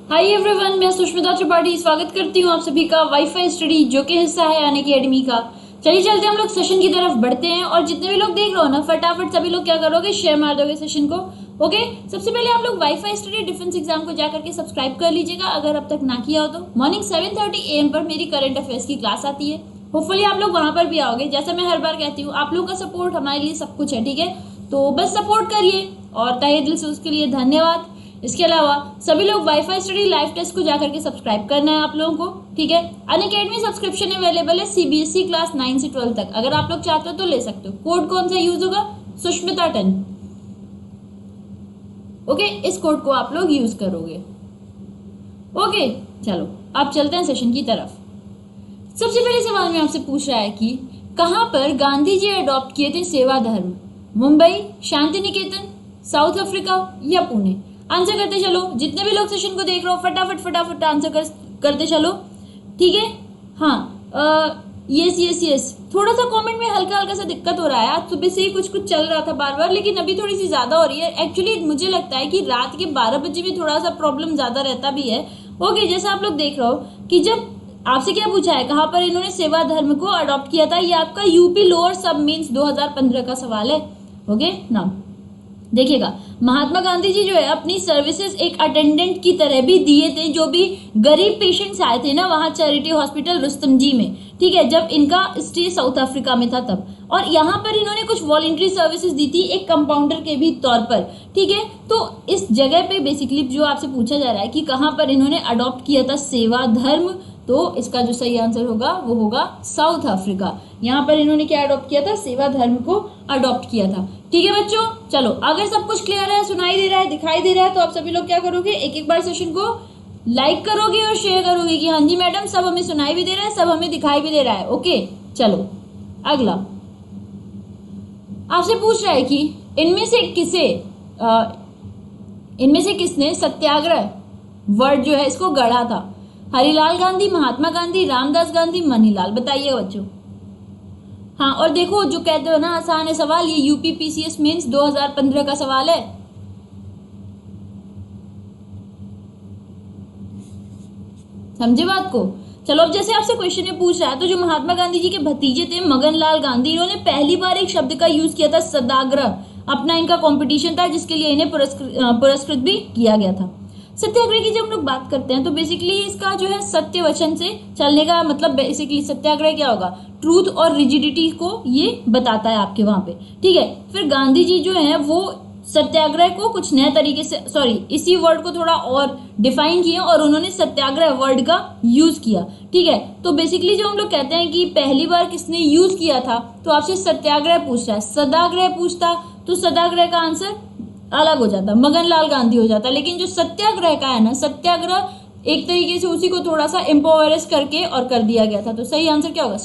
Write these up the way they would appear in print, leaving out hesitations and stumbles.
Hi everyone, मैं सुष्मिता त्रिपाठी स्वागत करती हूँ आप सभी का वाईफाई स्टडी जो कि हिस्सा है यानी कि एकेडमी का। चलिए चलते हम लोग सेशन की तरफ बढ़ते हैं और जितने भी लोग देख रहे हो ना फटाफट सभी लोग क्या करोगे, शेयर मार दोगे सेशन को। ओके, सबसे पहले आप लोग वाईफाई स्टडी डिफेंस एग्जाम को जाकर के सब्सक्राइब कर लीजिएगा अगर अब तक ना किया हो तो। मॉर्निंग 7:30 AM पर मेरी करंट अफेयर्स की क्लास आती है, होपफुली आप लोग वहां पर भी आओगे। जैसा मैं हर बार कहती हूँ, आप लोग का सपोर्ट हमारे लिए सब कुछ है, ठीक है। तो बस सपोर्ट करिए और तहे दिल से उसके लिए धन्यवाद। इसके अलावा सभी लोग वाईफाई स्टडी लाइव टेस्ट को जाकर के सब्सक्राइब करना है आप लोगों को, ठीक है। अनअकैडमी सब्सक्रिप्शन अवेलेबल है सीबीएसई क्लास 9 से 12 तक, अगर आप लोग चाहते हो तो ले सकते हो। कोड कौन सा यूज होगा? सुष्मिता 10। ओके, इस कोड को आप लोग यूज करोगे। ओके, चलो अब चलते हैं सेशन की तरफ। सबसे पहले सवाल में आपसे पूछ रहा है कि कहां पर गांधी जी अडॉप्ट किए थे सेवा धर्म? मुंबई, शांति निकेतन, साउथ अफ्रीका या पुणे? आंसर करते चलो। जितने भी लोग सेशन को देख रहे हो फटाफट फटाफट आंसर करते चलो, ठीक है। हाँ, यस यस यस। थोड़ा सा कमेंट में हल्का हल्का सा दिक्कत हो रहा है, आज सुबह से ही कुछ कुछ चल रहा था बार बार, लेकिन अभी थोड़ी सी ज्यादा हो रही है। एक्चुअली मुझे लगता है कि रात के 12 बजे भी थोड़ा सा प्रॉब्लम ज्यादा रहता भी है। ओके, जैसा आप लोग देख रहे हो कि जब आपसे क्या पूछा है, कहां पर इन्होंने सेवा धर्म को अडॉप्ट किया था, ये आपका यूपी लोअर सब मीन्स 2015 का सवाल है। ओके ना, देखिएगा महात्मा गांधी जी जो है अपनी सर्विसेज एक अटेंडेंट की तरह भी दिए थे, जो भी गरीब पेशेंट्स आए थे ना वहाँ चैरिटी हॉस्पिटल रुस्तम जी में, ठीक है, जब इनका स्टे साउथ अफ्रीका में था तब। और यहाँ पर इन्होंने कुछ वॉलंटरी सर्विसेज दी थी एक कंपाउंडर के भी तौर पर, ठीक है। तो इस जगह पे बेसिकली जो आपसे पूछा जा रहा है कि कहाँ पर इन्होंने अडॉप्ट किया था सेवा धर्म, तो इसका जो सही आंसर होगा वो होगा साउथ अफ्रीका। यहाँ पर इन्होंने क्या अडॉप्ट किया था? सेवा धर्म को अडॉप्ट किया था, ठीक है बच्चों। चलो, अगर सब कुछ क्लियर है, सुनाई दे रहा है, दिखाई दे रहा है, तो आप सभी लोग क्या करोगे, एक एक बार सेशन को लाइक करोगे और शेयर करोगे कि हाँ जी मैडम, सब हमें सुनाई भी दे रहा है, सब हमें दिखाई भी दे रहा है। ओके, चलो अगला आपसे पूछ रहा है कि इनमें से किसने सत्याग्रह वर्ड जो है इसको गढ़ा था? हरिलाल गांधी, महात्मा गांधी, रामदास गांधी, मनीलाल? बताइए बच्चों। हाँ, और देखो जो कहते हो ना आसान है सवाल, ये यूपी पीसीएस मेंस 2015 का सवाल है। समझे बात को? चलो, अब जैसे आपसे क्वेश्चन में पूछ रहा है, तो जो महात्मा गांधी जी के भतीजे थे मगन लाल गांधी, इन्होंने पहली बार एक शब्द का यूज किया था सत्याग्रह। अपना इनका कंपटीशन था जिसके लिए इन्हें पुरस्कृत भी किया गया था। सत्याग्रह की जब हम लोग बात करते हैं तो बेसिकली इसका जो है सत्य वचन से चलने का मतलब, बेसिकली सत्याग्रह क्या होगा? ट्रूथ और रिजिडिटी को ये बताता है आपके वहां पे, ठीक है। फिर गांधी जी जो है वो सत्याग्रह को कुछ नए तरीके से, इसी वर्ड को थोड़ा और डिफाइन किया और उन्होंने सत्याग्रह वर्ड का यूज किया, ठीक है। तो बेसिकली जो हम लोग कहते हैं कि पहली बार किसने यूज किया था, तो आपसे सत्याग्रह पूछ रहा है। सदाग्रह पूछता तो सदाग्रह का आंसर अलग हो जाता, मगन लाल गांधी हो जाता। लेकिन जो सत्याग्रह का है ना, सत्याग्रह एक तरीके से उसी को थोड़ा सा एम्पावरस करके और कर दिया गया था। तो सही आंसर क्या होगा?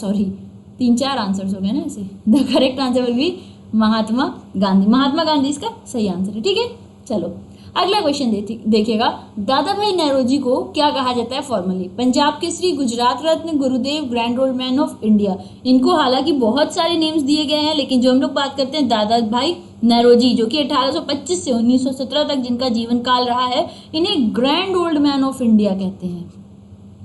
3-4 आंसर्स हो गए ना ऐसे। The correct answer will be Mahatma Gandhi. Mahatma Gandhi इसका सही आंसर है, ठीक है। चलो अगला क्वेश्चन देखिएगा। दादा भाई नौरोजी को क्या कहा जाता है formally? Punjab Kesari, Gujarat Ratna, Gurudev, grand old man of India? इनको हालांकि बहुत सारे नेम्स दिए गए हैं, लेकिन जो हम लोग बात करते हैं दादा भाई नौरोजी, जो कि 1825 से 1917 तक जिनका जीवन काल रहा है, इन्हें grand old man of India कहते हैं,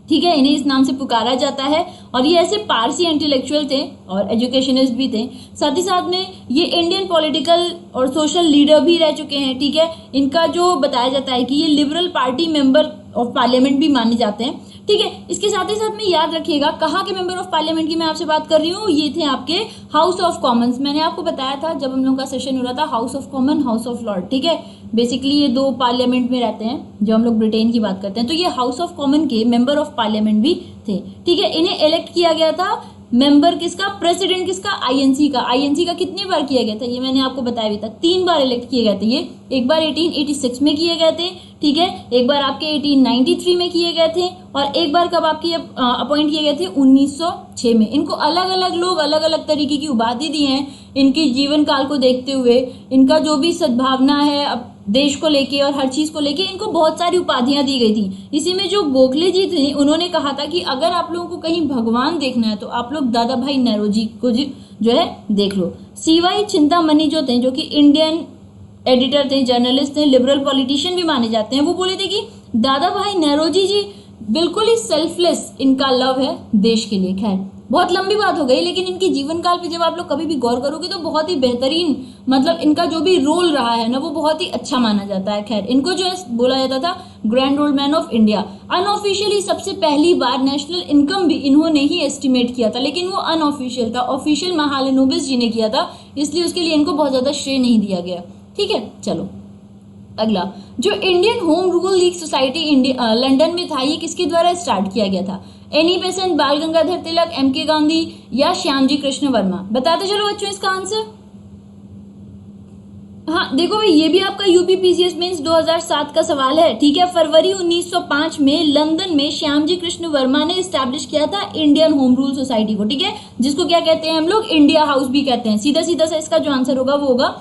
ठीक है। इन्हें इस नाम से पुकारा जाता है। और ये ऐसे पारसी इंटेलेक्चुअल थे और एजुकेशनिस्ट भी थे, साथ ही साथ में ये इंडियन पॉलिटिकल और सोशल लीडर भी रह चुके हैं, ठीक है। इनका जो बताया जाता है कि ये liberal party member of parliament भी माने जाते हैं, ठीक है। इसके साथ ही साथ में याद रखिएगा कहाँ के मेंबर ऑफ पार्लियामेंट की मैं आपसे बात कर रही हूँ, ये थे आपके हाउस ऑफ कॉमन्स। मैंने आपको बताया था जब हम लोग का सेशन हो रहा था, house of common, house of Lord, ठीक है। बेसिकली ये 2 पार्लियामेंट में रहते हैं जो हम लोग ब्रिटेन की बात करते हैं। तो ये हाउस ऑफ कॉमन के मेंबर ऑफ पार्लियामेंट भी थे, ठीक है। इन्हें इलेक्ट किया गया था मेंबर किसका? प्रेसिडेंट किसका? आईएनसी का। आईएनसी का कितनी बार किया गया था ये मैंने आपको बताया अभी तक, 3 बार इलेक्ट किए गए थे ये। एक बार 1886 में किए गए थे, ठीक है। एक बार आपके 1893 में किए गए थे और एक बार कब आपके अपॉइंट किए गए थे? 1906 में। इनको अलग अलग लोग अलग अलग तरीके की उपाधि दी हैं इनके जीवन काल को देखते हुए। इनका जो भी सद्भावना है अब देश को लेके और हर चीज को लेके, इनको बहुत सारी उपाधियां दी गई थी। इसी में जो गोखले जी थे उन्होंने कहा था कि अगर आप लोगों को कहीं भगवान देखना है तो आप लोग दादा भाई नौरोजी को जो है देख लो। सीवाई चिंतामणि जो थे, जो कि इंडियन एडिटर थे, जर्नलिस्ट थे, लिबरल पॉलिटिशियन भी माने जाते हैं, वो बोले थे कि दादा भाई नौरोजी जी बिल्कुल ही सेल्फलेस इनका लव है देश के लिए। खैर बहुत लंबी बात हो गई, लेकिन इनकी जीवन काल पे जब आप लोग कभी भी गौर करोगे तो बहुत ही बेहतरीन, मतलब इनका जो भी रोल रहा है ना वो बहुत ही अच्छा माना जाता है। खैर इनको जो है बोला जाता था grand old man of India. Unofficially सबसे पहली बार नेशनल इनकम भी इन्होंने ही एस्टिमेट किया था, लेकिन वो अनऑफिशियल था, ऑफिशियल महालनोबिस जी ने किया था, इसलिए उसके लिए इनको बहुत ज्यादा श्रेय नहीं दिया गया। ठीक है, चलो अगला, जो Indian home rule league society London में था, ये किसके द्वारा स्टार्ट किया गया था? एनी बेसेंट, बाल गंगाधर तिलक, एमके गांधी या श्यामजी कृष्ण वर्मा? बताते चलो बच्चों इसका आंसर। हाँ देखो भाई, ये भी आपका यूपीपीसीएस मेंस 2007 का सवाल है। ठीक है, फरवरी 1905 में लंदन में श्यामजी कृष्ण वर्मा ने स्टैब्लिश किया था इंडियन होम रूल सोसाइटी को। ठीक है, जिसको क्या कहते हैं हम लोग, इंडिया हाउस भी कहते हैं। सीधा सीधा सा इसका जो आंसर होगा वो होगा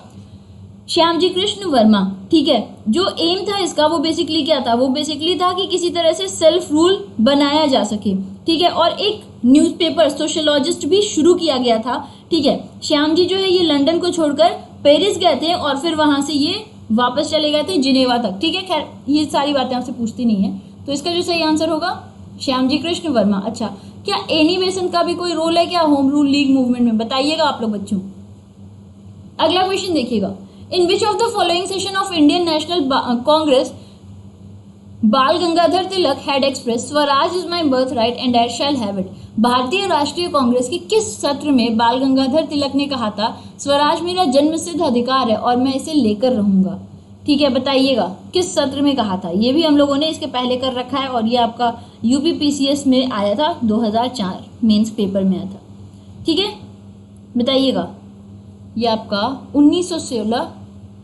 श्यामजी कृष्ण वर्मा। ठीक है, जो एम था इसका वो बेसिकली क्या था, वो बेसिकली था कि किसी तरह से सेल्फ रूल बनाया जा सके। ठीक है, और एक न्यूज़पेपर सोशोलॉजिस्ट भी शुरू किया गया था। ठीक है, श्याम जी जो है ये लंदन को छोड़कर पेरिस गए थे और फिर वहां से ये वापस चले गए थे जिनेवा तक। ठीक है, खैर ये सारी बातें आपसे पूछती नहीं है, तो इसका जो सही आंसर होगा श्यामजी कृष्ण वर्मा। अच्छा, क्या एनी बेसेंट का भी कोई रोल है क्या होम रूल लीग मूवमेंट में? बताइएगा आप लोग बच्चों। अगला क्वेश्चन देखिएगा, in which of the following session of Indian National Congress Bal Gangadhar Tilak had express Swaraj is my birth right and I shall have it? भारतीय राष्ट्रीय कांग्रेस के किस सत्र में बाल गंगाधर तिलक ने कहा था स्वराज मेरा जन्मसिद्ध अधिकार है और मैं इसे लेकर रहूंगा? ठीक है, बताइएगा किस सत्र में कहा था। ये भी हम लोगों ने इसके पहले कर रखा है और ये आपका यूपीपीसीएस में आया था, 2004 मेंस पेपर में आया था। ठीक है, बताइएगा। ये आपका 1916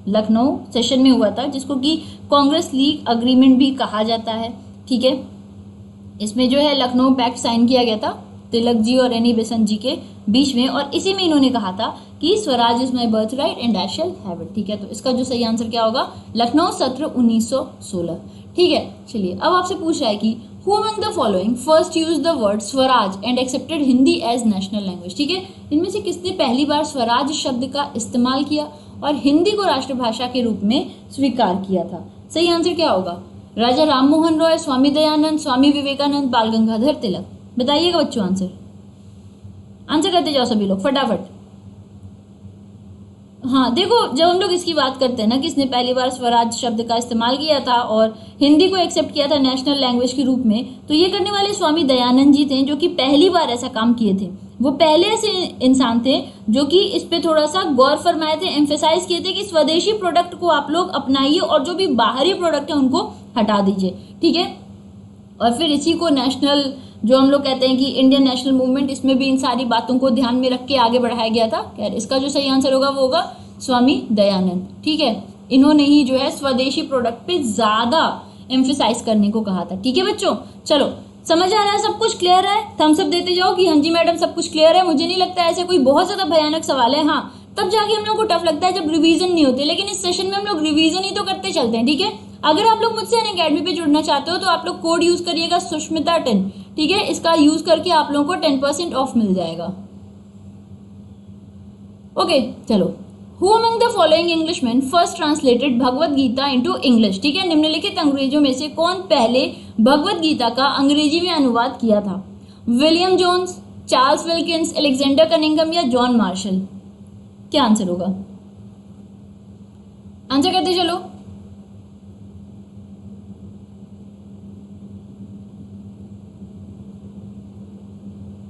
लखनऊ सेशन में हुआ था, जिसको कि कांग्रेस लीग अग्रीमेंट भी कहा जाता है। ठीक है, इसमें जो है लखनऊ पैक्ट साइन किया गया था तिलक जी और एनी बेसेंट जी के बीच में, और इसी में इन्होंने कहा था कि Swaraj is my birth right and I shall have it. ठीक है, तो इसका जो सही आंसर क्या होगा, लखनऊ सत्र 1916। ठीक है, चलिए अब आपसे पूछ रहा है कि who among the following first use the word Swaraj and accepted Hindi as national language? ठीक है, इनमें से किसने पहली बार स्वराज शब्द का इस्तेमाल किया और हिंदी को राष्ट्रभाषा के रूप में स्वीकार किया था? सही आंसर क्या होगा, राजा राम मोहन रॉय, स्वामी दयानंद, स्वामी विवेकानंद, बाल गंगाधर तिलक? बताइएगा बच्चों आंसर। आंसर करते जाओ सभी लोग फटाफट। हाँ देखो, जब हम लोग इसकी बात करते हैं ना किसने पहली बार स्वराज शब्द का इस्तेमाल किया था और हिंदी को एक्सेप्ट किया था नेशनल लैंग्वेज के रूप में, तो ये करने वाले स्वामी दयानंद जी थे, जो कि पहली बार ऐसा काम किए थे। वो पहले ऐसे इंसान थे जो कि इस पे थोड़ा सा गौर फरमाए थे, एम्फेसाइज किए थे कि स्वदेशी प्रोडक्ट को आप लोग अपनाइए और जो भी बाहरी प्रोडक्ट है उनको हटा दीजिए। ठीक है, और फिर इसी को नेशनल, जो हम लोग कहते हैं कि इंडियन नेशनल मूवमेंट, इसमें भी इन सारी बातों को ध्यान में रख के आगे बढ़ाया गया था। खैर इसका जो सही आंसर होगा वो होगा स्वामी दयानंद। ठीक है, इन्होंने ही जो है स्वदेशी प्रोडक्ट पे ज्यादा एम्फेसाइज करने को कहा था। ठीक है बच्चों, चलो समझ आ रहा है, सब कुछ क्लियर है? थम्स अप देते जाओ कि हाँ जी मैडम सब कुछ क्लियर है। मुझे नहीं लगता ऐसे कोई बहुत ज्यादा भयानक सवाल है। हाँ, तब जाके हम लोग को टफ लगता है जब रिवीजन नहीं होते, लेकिन इस सेशन में हम लोग रिवीजन ही तो करते चलते हैं। ठीक है, अगर आप लोग मुझसे अनअकैडमी पे जुड़ना चाहते हो तो आप लोग कोड यूज करिएगा सुष्मिता 10। ठीक है, इसका यूज करके आप लोगों को 10% ऑफ मिल जाएगा। ओके चलो, who among the following Englishman first translated Bhagavad Gita into English? ठीक है, निम्नलिखित अंग्रेजों में से कौन पहले भगवत गीता का अंग्रेजी में अनुवाद किया था? William Jones, Charles Wilkins, Alexander Cunningham या जॉन मार्शल? क्या आंसर होगा? आंसर करते चलो।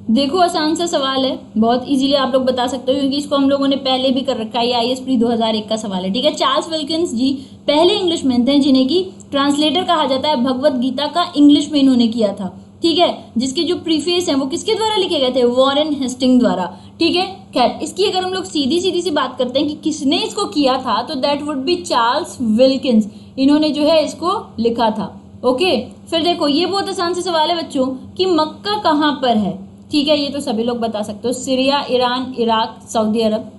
देखो आसान सा सवाल है, बहुत इजीली आप लोग बता सकते हो क्योंकि इसको हम लोगों ने पहले भी कर रखा है। आईएएस प्री 2001 का सवाल है। ठीक है, चार्ल्स विल्किंस जी पहले इंग्लिशमैन थे जिन्हें की ट्रांसलेटर कहा जाता है भगवत गीता का, इंग्लिश में इन्होंने किया था। ठीक है, जिसके जो प्रीफेस हैं वो किसके द्वारा लिखे गए थे? वॉरेन हेस्टिंग द्वारा। ठीक है, खैर इसकी अगर हम लोग सीधी सीधी सी बात करते हैं कि किसने इसको किया था, तो that would be Charles Wilkins. इन्होंने जो है इसको लिखा था। ओके, फिर देखो ये बहुत आसान से सवाल है बच्चों कि मक्का कहाँ पर है? ठीक है, ये तो सभी लोग बता सकते हो, सीरिया, ईरान, इराक, सऊदी अरब।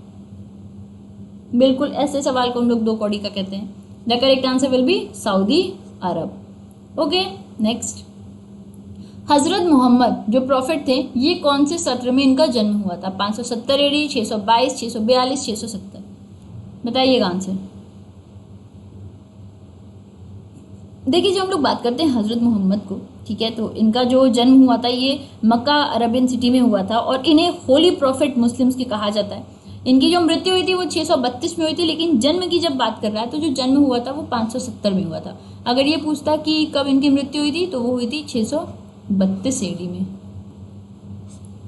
बिल्कुल ऐसे सवाल को हम लोग 2 कौड़ी का कहते हैं। The correct answer will B Saudi Arab. Okay next, हजरत मोहम्मद जो प्रॉफिट थे, ये कौन से सत्र में इनका जन्म हुआ था? 570 एडी, 622, 642, 670? बताइएगा आंसर। देखिए जब हम लोग बात करते हैं हज़रत मोहम्मद को, ठीक है, तो इनका जो जन्म हुआ था ये मक्का अरबियन सिटी में हुआ था और इन्हें होली प्रॉफिट मुस्लिम्स के कहा जाता है। इनकी जो मृत्यु हुई थी वो 632 में हुई थी, लेकिन जन्म की जब बात कर रहा है तो जो जन्म हुआ था वो 570 में हुआ था। अगर ये पूछता कि कब इनकी मृत्यु हुई थी तो वो हुई थी 632 AD में,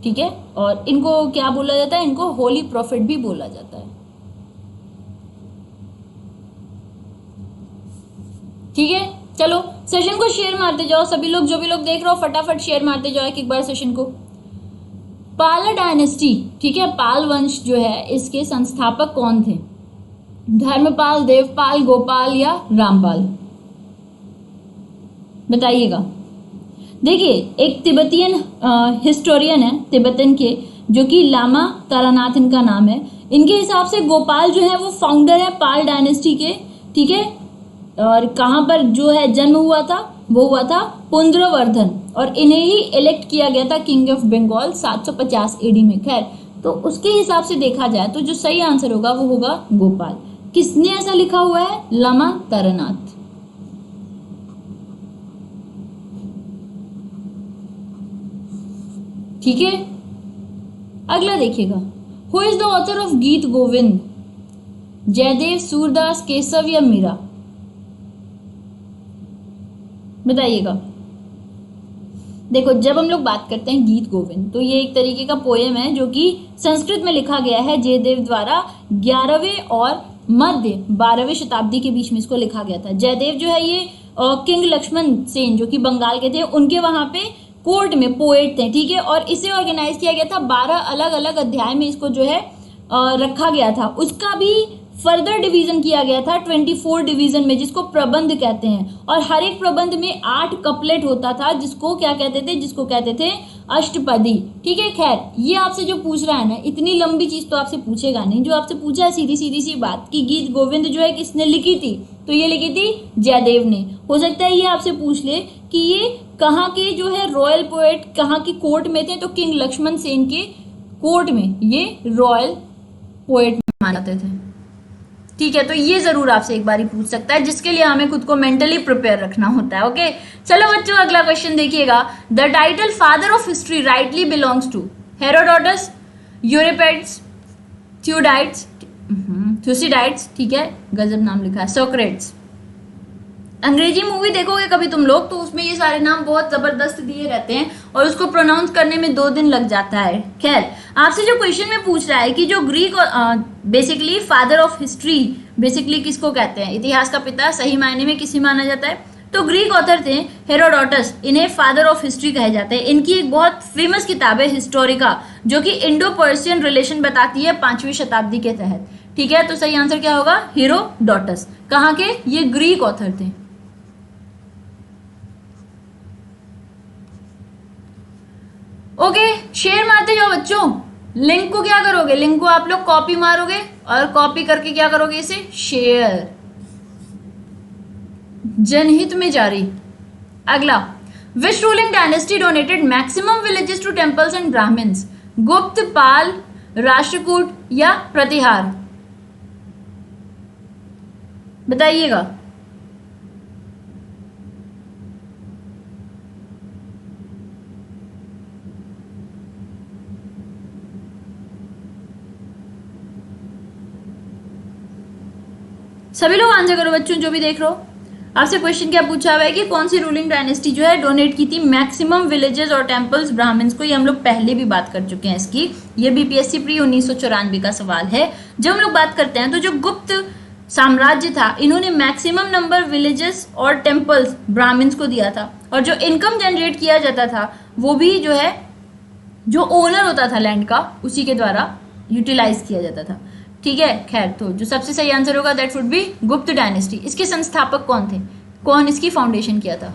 ठीक है। और इनको क्या बोला जाता है, इनको होली प्रॉफिट भी बोला जाता है, ठीक है। चलो सेशन को शेयर मारते जाओ सभी लोग, जो भी लोग देख रहे हो फटाफट शेयर मारते जाओ एक बार सेशन को। पाल डायनेस्टी, ठीक है, पाल वंश जो है इसके संस्थापक कौन थे? धर्मपाल, देवपाल, गोपाल या रामपाल? बताइएगा। देखिए एक तिब्बतियन हिस्टोरियन है तिब्बतन के, जो कि लामा तारानाथ इनका नाम है। इनके हिसाब से गोपाल जो है वो फाउंडर है पाल डायनेस्टी के, ठीक है। और कहाँ पर जो है जन्म हुआ था, वो हुआ था पुंद्रवर्धन, और इन्हें ही इलेक्ट किया गया था किंग ऑफ बंगाल 750 AD में। खैर तो उसके हिसाब से देखा जाए तो जो सही आंसर होगा वो होगा गोपाल। किसने ऐसा लिखा हुआ है? लामा तारानाथ। ठीक है, अगला देखिएगा। Who is the author of गीत गोविंद? जयदेव, सूरदास, केशव या मीरा? बताइएगा। देखो जब हम लोग बात करते हैं गीत गोविंद तो ये एक तरीके का पोएम है जो कि संस्कृत में लिखा गया है जयदेव द्वारा 11वें और मध्य 12वीं शताब्दी के बीच में इसको लिखा गया था। जयदेव जो है ये किंग लक्ष्मण सेन जो कि बंगाल के थे, उनके वहां पे कोर्ट में पोएट थे, ठीक है। और इसे ऑर्गेनाइज किया गया था 12 अलग अलग अध्याय में, इसको जो है रखा गया था। उसका भी फर्दर डिवीजन किया गया था 24 डिवीजन में, जिसको प्रबंध कहते हैं। और हर एक प्रबंध में 8 कपलेट होता था, जिसको क्या कहते थे? जिसको कहते थे अष्टपदी, ठीक है। खैर ये आपसे जो पूछ रहा है ना, इतनी लंबी चीज तो आपसे पूछेगा नहीं। जो आपसे पूछा है सीधी सीधी सी बात कि गीत गोविंद जो है किसने लिखी थी, तो ये लिखी थी जयदेव ने। हो सकता है ये आपसे पूछ ले कि ये कहाँ के जो है रॉयल पोएट कहाँ की कोर्ट में थे, तो किंग लक्ष्मण सेन के कोर्ट में ये रॉयल पोएट माने जाते थे, ठीक है। तो ये जरूर आपसे एक बार ही पूछ सकता है, जिसके लिए हमें खुद को मेंटली प्रिपेयर रखना होता है। ओके चलो बच्चों अगला क्वेश्चन देखिएगा। The title father of history rightly belongs to Herodotus, Euripides, Thucydides, ठीक है, गजब नाम लिखा है, सोक्रेट्स। अंग्रेजी मूवी देखोगे कभी तुम लोग तो उसमें ये सारे नाम बहुत जबरदस्त दिए रहते हैं और उसको प्रोनाउंस करने में 2 दिन लग जाता है। खैर आपसे जो क्वेश्चन में पूछ रहा है कि जो Greek basically father of history basically किसको कहते हैं? इतिहास का पिता सही मायने में किसे माना जाता है? तो ग्रीक ऑथर थे हेरोडोटस, इन्हें फादर ऑफ हिस्ट्री कहे जाते हैं। इनकी एक बहुत फेमस किताब है हिस्टोरिका, जो कि इंडो पर्शियन रिलेशन बताती है 5वीं शताब्दी के तहत, ठीक है। तो सही आंसर क्या होगा? हेरोडोटस। कहाँ के? ये ग्रीक ऑथर थे। ओके शेयर मारते जाओ बच्चों। लिंक को क्या करोगे? लिंक को आप लोग कॉपी मारोगे और कॉपी करके क्या करोगे? इसे शेयर, जनहित में जारी। अगला, which ruling dynasty donated maximum villages to temples and Brahmans? Gupta, Pala, Rashtrakuta या प्रतिहार? बताइएगा। सभी लोग आंसर करो बच्चों, जो भी देख रहे हो। आपसे क्वेश्चन क्या पूछा हुआ है कि कौन सी रूलिंग डायनेस्टी जो है डोनेट की थी मैक्सिमम विलेजेस और टेम्पल्स ब्राह्मण्स को? ये हम लोग पहले भी बात कर चुके हैं इसकी। ये बीपीएससी प्री 1994 का सवाल है। जब हम लोग बात करते हैं तो जो गुप्त साम्राज्य था, इन्होंने मैक्सिमम नंबर विलेजेस और टेम्पल्स ब्राह्मण्स को दिया था। और जो इनकम जनरेट किया जाता था वो भी जो है जो ओनर होता था लैंड का, उसी के द्वारा यूटिलाइज किया जाता था, ठीक है। खैर तो जो सबसे सही आंसर होगा दैट वुड बी गुप्त डायनेस्टी। इसके संस्थापक कौन थे? कौन इसकी फाउंडेशन किया था?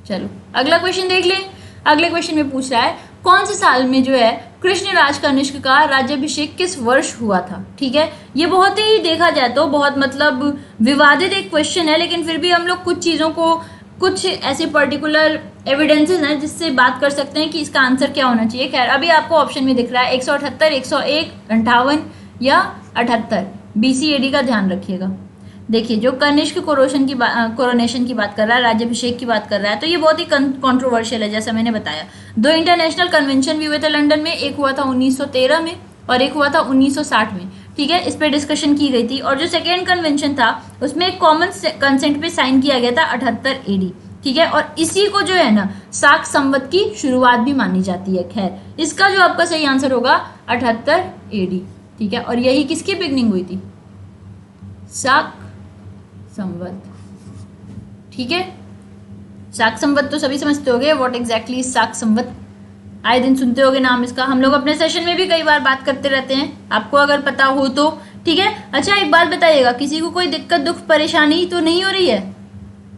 चलो अगला क्वेश्चन देख ले। अगले क्वेश्चन में पूछ रहा है कौन से साल में जो है कृष्ण राज कनिष्क का राज्याभिषेक किस वर्ष हुआ था? ठीक है, ये बहुत ही देखा जाए तो बहुत मतलब विवादित एक क्वेश्चन है, लेकिन फिर भी हम लोग कुछ चीजों को, कुछ ऐसे पर्टिकुलर एविडेंसेस हैं जिससे बात कर सकते हैं कि इसका आंसर क्या होना चाहिए। खैर अभी आपको ऑप्शन में दिख रहा है 178, 101, 58 या 78 BC AD का ध्यान रखिएगा। देखिए जो कनिष्क कोरोनेशन की बात कर रहा है, राज्याभिषेक की बात कर रहा है, तो ये बहुत ही कंट्रोवर्शियल है जैसा मैंने बताया। 2 इंटरनेशनल कन्वेंशन भी हुए थे लंदन में, एक हुआ था 1913 में और एक हुआ था 1960 में, ठीक है। इस पे डिस्कशन की गई थी और जो सेकेंड कन्वेंशन था उसमें एक कॉमन कंसेंट पे साइन किया गया था 78 एडी, ठीक है। और इसी को जो है ना साक संवत की शुरुआत भी मानी जाती है। खैर इसका जो आपका सही आंसर होगा 78 एडी, ठीक है। और यही किसकी बिगनिंग हुई थी? साक संवत, ठीक है। साक संवत तो सभी समझते होगे, व्हाट एग्जैक्टली साक संवत, आए दिन सुनते होगे नाम इसका, हम लोग अपने सेशन में भी कई बार बात करते रहते हैं, आपको अगर पता हो तो, ठीक है। अच्छा एक बात बताइएगा, किसी को कोई दिक्कत दुख परेशानी तो नहीं हो रही है?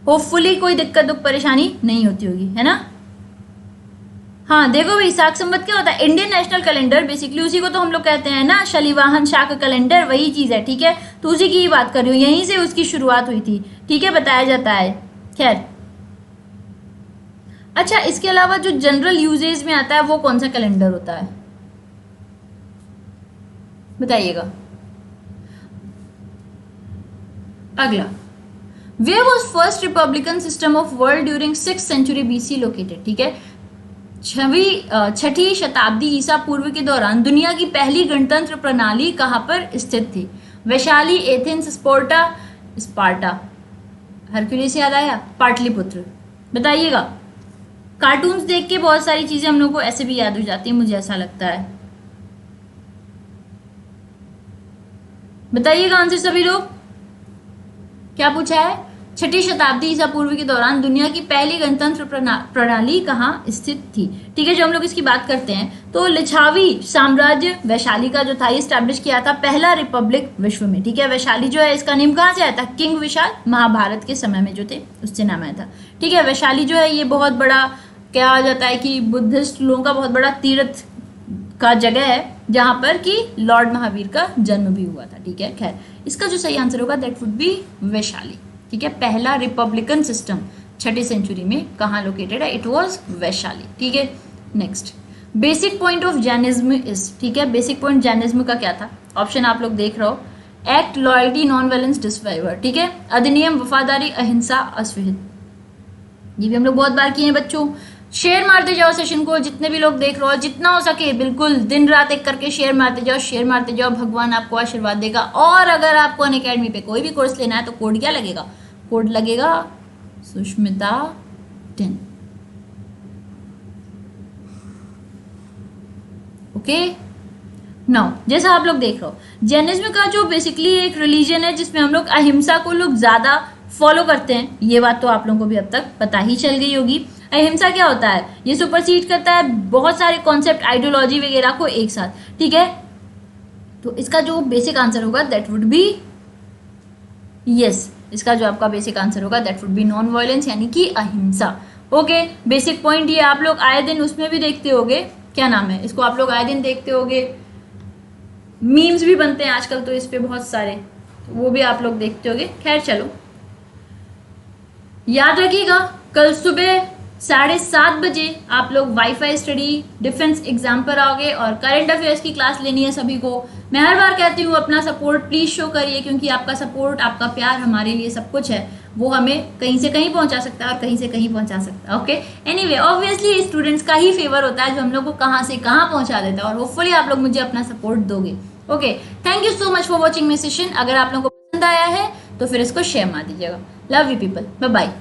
होपफुली कोई दिक्कत दुख परेशानी नहीं होती होगी, है ना। हाँ देखो भाई, शाक संवत क्या होता है? इंडियन नेशनल कैलेंडर, बेसिकली उसी को तो हम लोग कहते हैं ना शलिवाहन शाक कैलेंडर, वही चीज है, ठीक है। तो उसी की ही बात कर रही हूँ, यहीं से उसकी शुरुआत हुई थी, ठीक है, बताया जाता है। खैर अच्छा, इसके अलावा जो जनरल यूजेज में आता है वो कौन सा कैलेंडर होता है बताइएगा। अगला, where was first republican system of world during 6th century BC located, ठीक है। छठी शताब्दी ईसा पूर्व के दौरान दुनिया की पहली गणतंत्र प्रणाली कहां पर स्थित थी? वैशाली, एथेंस, स्पार्टा, हरक्यूलिस याद आया, पाटलिपुत्र, बताइएगा। कार्टून्स देख के बहुत सारी चीजें हम लोग को ऐसे भी याद हो जाती है, मुझे ऐसा लगता है। बताइएगा आंसर सभी लोग। क्या पूछा है? छठी शताब्दी ईसा पूर्व के दौरान दुनिया की पहली गणतंत्र प्रणाली कहाँ स्थित थी, ठीक है। जो हम लोग इसकी बात करते हैं तो लिच्छावी साम्राज्य वैशाली का जो था स्टैब्लिश किया था पहला रिपब्लिक विश्व में, ठीक है। वैशाली जो है इसका नेम कहाँ से आया था? किंग विशाल, महाभारत के समय में जो थे उससे नाम आया था, ठीक है। वैशाली जो है ये बहुत बड़ा क्या जाता है कि बुद्धिस्ट लोगों का बहुत बड़ा तीर्थ का जगह है जहां पर कि लॉर्ड महावीर का जन्म भी हुआ था, ठीक है। खैर इसका जो सही आंसर होगा दैट वुड बी वैशाली, ठीक है। पहला रिपब्लिकन सिस्टम छठी सेंचुरी में कहाँ लोकेटेड है? इट वॉज वैशाली, ठीक है। Next, basic point of Jainism is, ठीक है। बेसिक पॉइंट जैनिज्म का क्या था? ऑप्शन आप लोग देख रहे हो, act, loyalty, non violence, disfavour, ठीक है। अधिनियम, वफादारी, अहिंसा, अस्विहित, ये भी हम लोग बहुत बार किए हैं बच्चों। शेयर मारते जाओ सेशन को, जितने भी लोग देख रहे हो जितना हो सके बिल्कुल दिन रात एक करके शेयर मारते जाओ, शेयर मारते जाओ, भगवान आपको आशीर्वाद देगा। और अगर आपको अनअकैडमी पे कोई भी कोर्स लेना है तो कोड क्या लगेगा? कोड लगेगा सुष्मिता 10, ओके। नाउ जैसा आप लोग देख रहे हो, जैनिज्म का जो बेसिकली एक रिलीजन है जिसमें हम लोग अहिंसा को लोग ज्यादा फॉलो करते हैं, ये बात तो आप लोगों को भी अब तक पता ही चल गई होगी। अहिंसा क्या होता है? ये सुपरसीड करता है बहुत सारे कॉन्सेप्ट, आइडियोलॉजी वगैरह को एक साथ, ठीक है। तो इसका जो बेसिक आंसर होगा दैट वुड बी यस, इसका जो आपका बेसिक आंसर होगा that would be non violence, यानी कि अहिंसा, ओके। बेसिक पॉइंट ये आप लोग आए दिन उसमें भी देखते होगे, क्या नाम है इसको, आप लोग आए दिन देखते होगे, मीम्स भी बनते हैं आजकल तो इस पे बहुत सारे, तो वो भी आप लोग देखते होगे। खैर चलो, याद रखिएगा कल सुबह 7:30 बजे आप लोग वाईफाई स्टडी डिफेंस एग्जाम पर आओगे और करंट अफेयर्स की क्लास लेनी है सभी को। मैं हर बार कहती हूँ अपना सपोर्ट प्लीज शो करिए, क्योंकि आपका सपोर्ट, आपका प्यार हमारे लिए सब कुछ है, वो हमें कहीं से कहीं पहुंचा सकता है और कहीं से कहीं पहुंचा सकता है, ओके। एनीवे ऑब्वियसली स्टूडेंट्स का ही फेवर होता है जो हम लोग को कहाँ से कहाँ पहुंचा देता है, और होपफुली आप लोग मुझे अपना सपोर्ट दोगे, okay. Thank you so much for watching my session. अगर आप लोगों को पसंद आया है तो फिर इसको शेयर मार दीजिएगा। Love you people, bye bye.